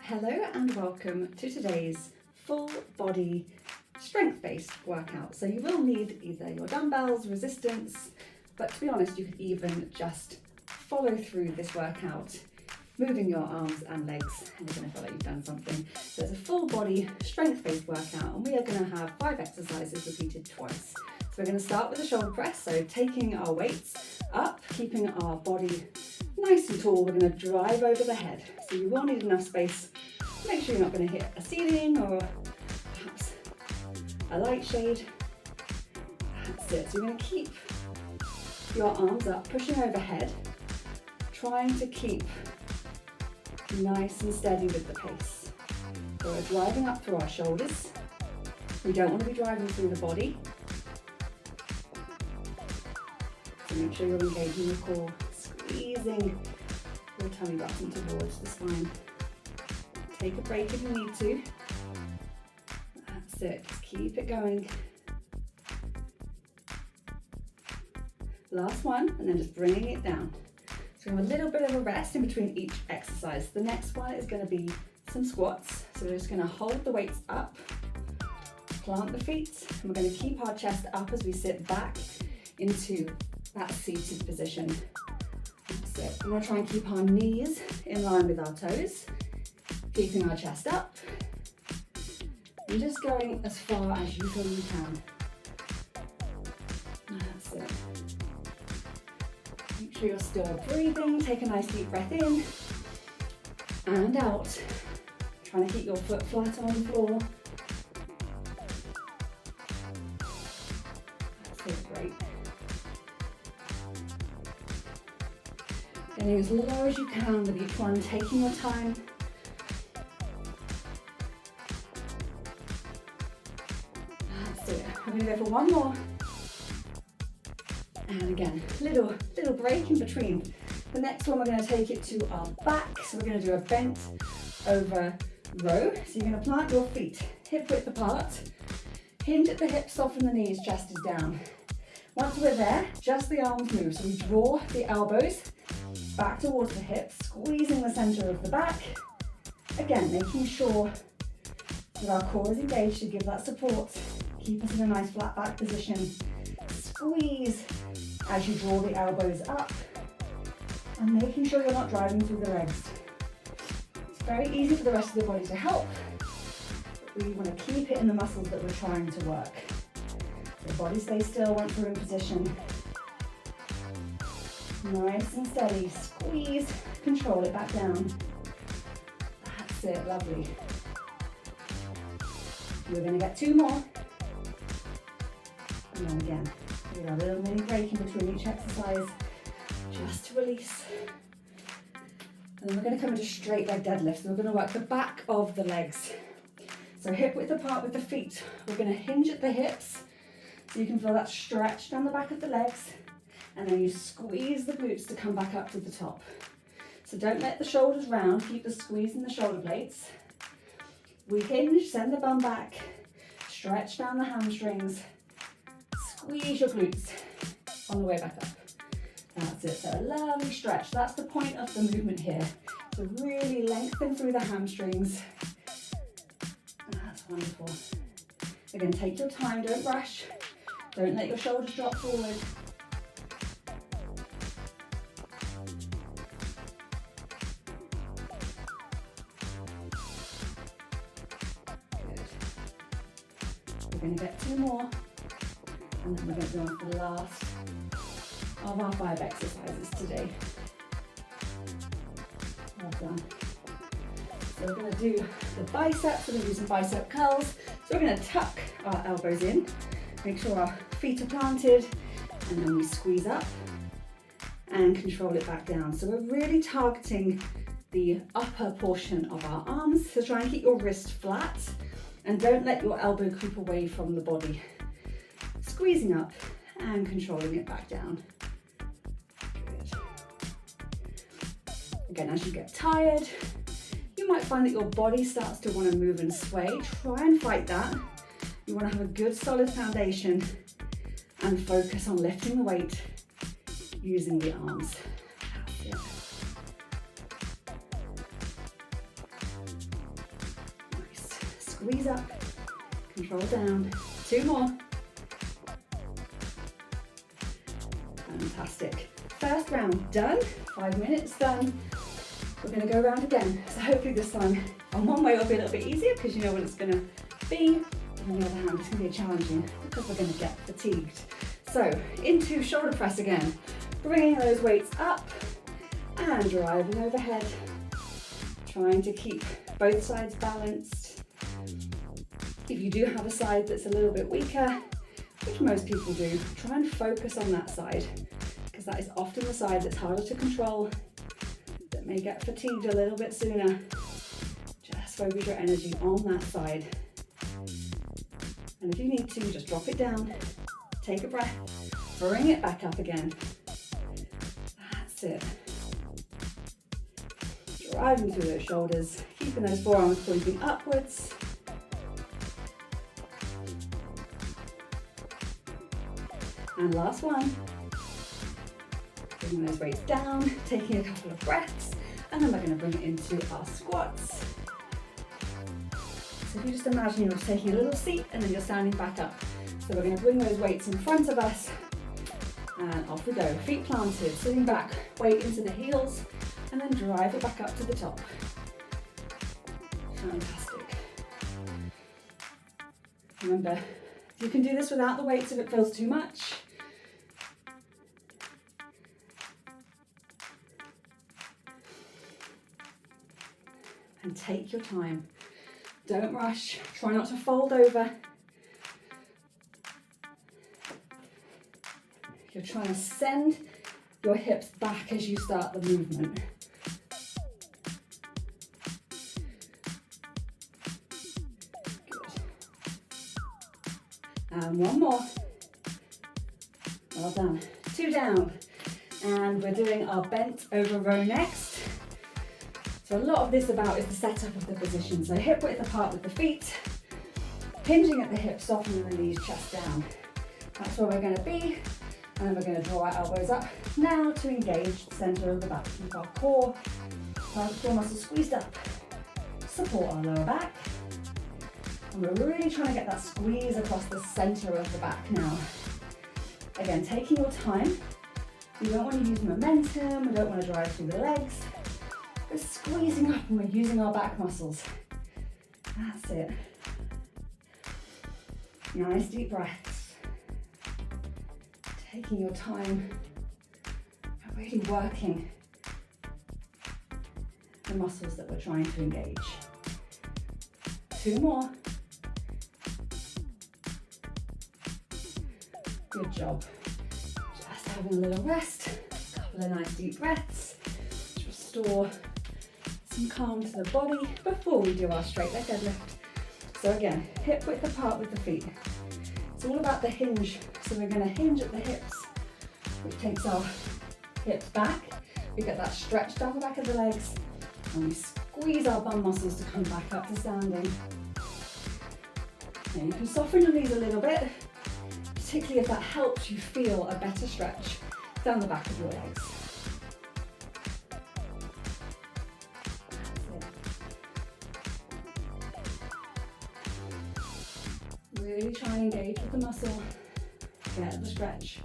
Hello and welcome to today's full body strength-based workout. So you will need either your dumbbells, resistance, but to be honest, you could even just follow through this workout, moving your arms and legs, and you're going to feel like you've done something. So it's a full body strength-based workout, and we are going to have 5 exercises repeated twice. So we're going to start with a shoulder press, so taking our weights up, keeping our body nice and tall. We're going to drive over the head. So you will need enough space. Make sure you're not going to hit a ceiling or perhaps a light shade. That's it. So you're going to keep your arms up, pushing overhead, trying to keep nice and steady with the pace. So we're driving up through our shoulders. We don't want to be driving through the body. So make sure you're engaging your core, squeezing your tummy button towards the spine. Take a break if you need to. That's it, just keep it going. Last one, and then just bringing it down. So we have a little bit of a rest in between each exercise. The next one is going to be some squats. So we're just going to hold the weights up, plant the feet, and we're going to keep our chest up as we sit back into that seated position. That's it. We're going to try and keep our knees in line with our toes, keeping our chest up, and just going as far as you feel you can. That's it. Make sure you're still breathing. Take a nice deep breath in and out. Trying to keep your foot flat on the floor. That's it, great. Getting as low as you can with each one, taking your time. That's it. We're going to go for one more. And again, little break in between. The next one, we're going to take it to our back. So we're going to do a bent over row. So you're going to plant your feet hip width apart, hinge at the hips, soften the knees, chest is down. Once we're there, just the arms move. So we draw the elbows back towards the hips, squeezing the center of the back. Again, making sure that our core is engaged to give that support. Keep us in a nice flat back position. Squeeze as you draw the elbows up, and making sure you're not driving through the legs. It's very easy for the rest of the body to help, but we want to keep it in the muscles that we're trying to work. So body stays still once we're in position. Nice and steady, squeeze, control it back down. That's it, lovely. We're going to get 2 more. And then again, we got a little mini break in between each exercise, just to release. And then we're going to come into straight leg deadlift. So we're going to work the back of the legs. So hip width apart with the feet. We're going to hinge at the hips, so you can feel that stretch down the back of the legs. And then you squeeze the glutes to come back up to the top. So don't let the shoulders round, keep the squeeze in the shoulder blades. We hinge, send the bum back, stretch down the hamstrings, squeeze your glutes on the way back up. That's it, so a lovely stretch. That's the point of the movement here. So really lengthen through the hamstrings. That's wonderful. Again, take your time, don't rush. Don't let your shoulders drop forward. We're going to get 2 more, and then we're going to go on for the last of our 5 exercises today. Well done. So we're going to do the biceps. We're going to do some bicep curls. So we're going to tuck our elbows in, make sure our feet are planted, and then we squeeze up and control it back down. So we're really targeting the upper portion of our arms. So try and keep your wrist flat. And don't let your elbow creep away from the body. Squeezing up and controlling it back down. Good. Again, as you get tired, you might find that your body starts to want to move and sway. Try and fight that. You want to have a good solid foundation and focus on lifting the weight using the arms. That's it. Squeeze up, control down. 2 more. Fantastic. First round done, 5 minutes done. We're going to go around again. So hopefully this time, on one way it'll be a little bit easier because you know what it's going to be. On the other hand, it's going to be challenging because we're going to get fatigued. So into shoulder press again, bringing those weights up and driving overhead. Trying to keep both sides balanced. If you do have a side that's a little bit weaker, which most people do, try and focus on that side because that is often the side that's harder to control, that may get fatigued a little bit sooner. Just focus your energy on that side. And if you need to, just drop it down, take a breath, bring it back up again. That's it. Driving through those shoulders, keeping those forearms pointing upwards. And last one. Bringing those weights down, taking a couple of breaths, and then we're going to bring it into our squats. So if you just imagine you're taking a little seat and then you're standing back up. So we're going to bring those weights in front of us and off we go. Feet planted, sitting back, weight into the heels, and then drive it back up to the top. Fantastic. Remember, you can do this without the weights if it feels too much. And take your time. Don't rush. Try not to fold over. You're trying to send your hips back as you start the movement. Good. And one more. Well done. 2 down. And we're doing our bent over row next. So a lot of this about is the setup of the position. So hip width apart with the feet, hinging at the hips, softening the knees, chest down. That's where we're going to be. And then we're going to draw our elbows up now to engage the centre of the back. Keep our core, core muscles squeezed up. Support our lower back. And we're really trying to get that squeeze across the centre of the back now. Again, taking your time. We don't want to use momentum. We don't want to drive through the legs. We're squeezing up and we're using our back muscles. That's it. Nice deep breaths. Taking your time and really working the muscles that we're trying to engage. 2 more. Good job. Just having a little rest. A couple of nice deep breaths. Just restore some calm to the body before we do our straight leg deadlift. So again, hip width apart with the feet. It's all about the hinge. So we're going to hinge at the hips, which takes our hips back. We get that stretch down the back of the legs, and we squeeze our bum muscles to come back up to standing. And you can soften your knees a little bit, particularly if that helps you feel a better stretch down the back of your legs. Really try and engage with the muscle, get the stretch,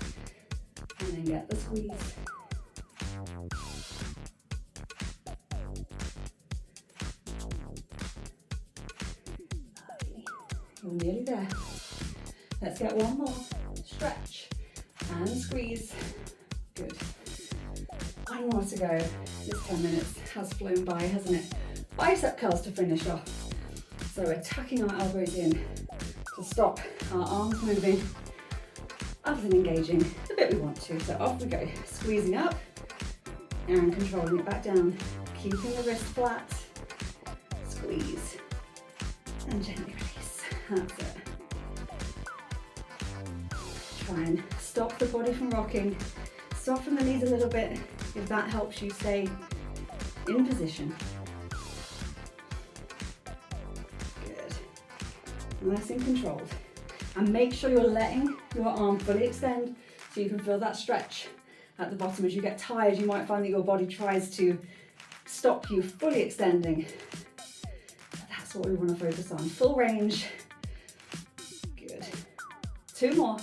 and then get the squeeze. Lovely. You're nearly there. Let's get one more. Stretch and squeeze. Good. One more to go. This 10 minutes has flown by, hasn't it? Bicep curls to finish off. So we're tucking our elbows in to stop our arms moving other than engaging the bit we want to. So off we go, squeezing up and controlling it back down, keeping the wrist flat, squeeze and gently release. That's it. Try and stop the body from rocking, soften the knees a little bit if that helps you stay in position. Nice and controlled. And make sure you're letting your arm fully extend so you can feel that stretch at the bottom. As you get tired, you might find that your body tries to stop you fully extending. But that's That's what we want to focus on. Full range. Good. 2 more.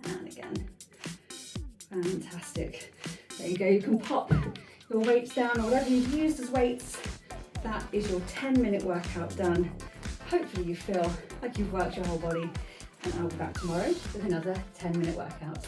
And again. Fantastic. There you go. You can pop your weights down, or whatever you've used as weights. That is your 10-minute workout done. Hopefully you feel like you've worked your whole body, and I'll be back tomorrow with another 10-minute workout.